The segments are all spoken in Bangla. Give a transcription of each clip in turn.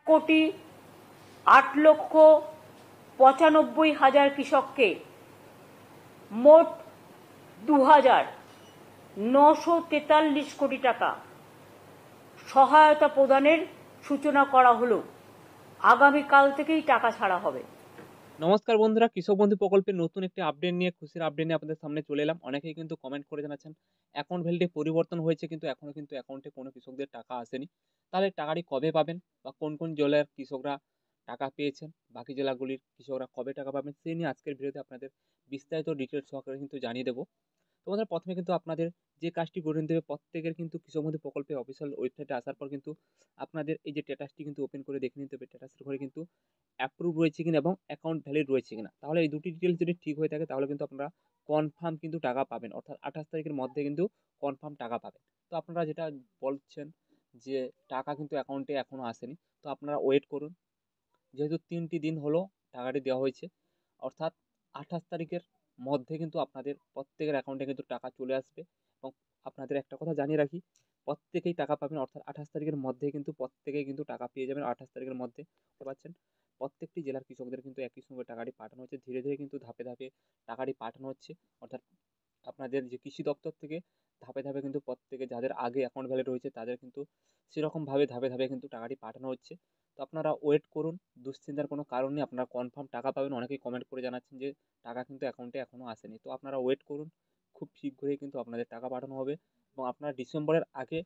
1,08,95,000 কৃষককে মোট 2,943 কোটি টাকা সহায়তা প্রদানের সূচনা করা হলো। আগামীকাল থেকেই টাকা ছাড়া হবে। নমস্কার বন্ধুরা, কৃষক বন্ধু প্রকল্পের নতুন একটি আপডেট নিয়ে, খুশির আপডেট নিয়ে আপনাদের সামনে চলে এলাম। অনেকেই কিন্তু কমেন্ট করে জানাচ্ছেন অ্যাকাউন্ট ভ্যালিডি পরিবর্তন হয়েছে, কিন্তু এখনো কিন্তু অ্যাকাউন্টে কোনো কৃষকদের টাকা আসেনি। তাহলে টাকাটি কবে পাবেন বা কোন কোন জেলার কৃষকরা টাকা পেয়েছেন, বাকি জেলাগুলির কৃষকরা কবে টাকা পাবেন, সেই নিয়ে আজকের ভিডিওতে আপনাদের বিস্তারিত ডিটেলস সহকারে কিন্তু জানিয়ে দেবো। তোমাদের প্রথমে কিন্তু আপনাদের যে কাজটি করে নিতে হবে, প্রত্যেকের কিন্তু কৃষক বন্ধু প্রকল্পের অফিসিয়াল ওয়েবসাইটে আসার পর কিন্তু আপনাদের এই যে স্ট্যাটাসটি কিন্তু ওপেন করে দেখে নিতে হবে। স্ট্যাটাসের ঘরে কিন্তু অ্যাপ্রুভ রয়েছে কিনা এবং অ্যাকাউন্ট ভ্যালিড রয়েছে কিনা। তাহলে এই দুটি ডিটেলস যদি ঠিক হয়ে থাকে তাহলে কিন্তু আপনারা কনফার্ম কিন্তু টাকা পাবেন, অর্থাৎ 28 তারিখের মধ্যে কিন্তু কনফার্ম টাকা পাবেন। তো আপনারা যেটা বলছেন যে টাকা কিন্তু অ্যাকাউন্টে এখনো আসেনি, তো আপনারা ওয়েট করুন। যেহেতু 3টি দিন হলো টাকাটি দেওয়া হয়েছে, অর্থাৎ 28 তারিখের মধ্যে কিন্তু আপনাদের প্রত্যেকের অ্যাকাউন্টে কিন্তু টাকা চলে আসবে। এবং আপনাদের একটা কথা জানিয়ে রাখি, প্রত্যেকেই টাকা পাবেন, অর্থাৎ 28 তারিখের মধ্যে কিন্তু প্রত্যেকেই কিন্তু টাকা পেয়ে যাবেন। 28 তারিখের মধ্যে পাচ্ছেন। প্রত্যেকটি জেলার কৃষকদের কিন্তু একই সঙ্গে টাকাটি পাঠানো হচ্ছে, ধীরে ধীরে কিন্তু ধাপে ধাপে টাকাটি পাঠানো হচ্ছে। অর্থাৎ আপনাদের যে কৃষি দপ্তর থেকে ধাপে ধাপে কিন্তু প্রত্যেকে যাদের আগে অ্যাকাউন্ট ভ্যালিড রয়েছে তাদের কিন্তু সেরকমভাবে ধাপে ধাপে কিন্তু টাকাটি পাঠানো হচ্ছে। তো আপনারা ওয়েট করুন, দুশ্চিন্তার কোনো কারণ নেই, আপনারা কনফার্ম টাকা পাবেন। অনেকেই কমেন্ট করে জানাচ্ছেন যে টাকা কিন্তু অ্যাকাউন্টে এখনও আসেনি, তো আপনারা ওয়েট করুন, খুব শীঘ্রই কিন্তু আপনাদের টাকা পাঠানো হবে। এবং আপনারা ডিসেম্বরের আগে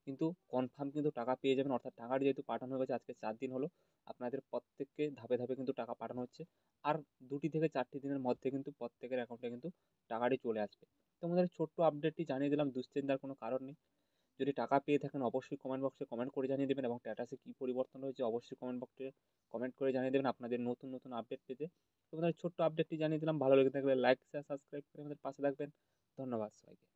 কিন্তু কনফার্ম কিন্তু টাকা পেয়ে যাবেন। অর্থাৎ টাকাটি যেহেতু পাঠানো হয়ে গেছে, আজকে 4 দিন হলো, আপনাদের প্রত্যেককে ধাপে ধাপে কিন্তু টাকা পাঠানো হচ্ছে। আর 2টি থেকে 4টি দিনের মধ্যে কিন্তু প্রত্যেকের অ্যাকাউন্টে কিন্তু টাকাটি চলে আসবে। তো আমাদের ছোট্ট আপডেটটি জানিয়ে দিলাম, দুশ্চিন্তার কোনো কারণ নেই। যদি টাকা পেয়ে থাকেন অবশ্যই কমেন্ট বক্সে কমেন্ট করে জানিয়ে দেবেন, এবং স্ট্যাটাসে কী পরিবর্তন হয়েছে অবশ্যই কমেন্ট বক্সে কমেন্ট করে জানিয়ে দেবেন আপনাদের নতুন নতুন আপডেট পেতে। তোমাদের ছোট্ট আপডেটটি জানিয়ে দিলাম, ভালো লেগে থাকলে লাইক শেয়ার সাবস্ক্রাইব করে আমাদের পাশে থাকবেন। ধন্যবাদ সবাইকে।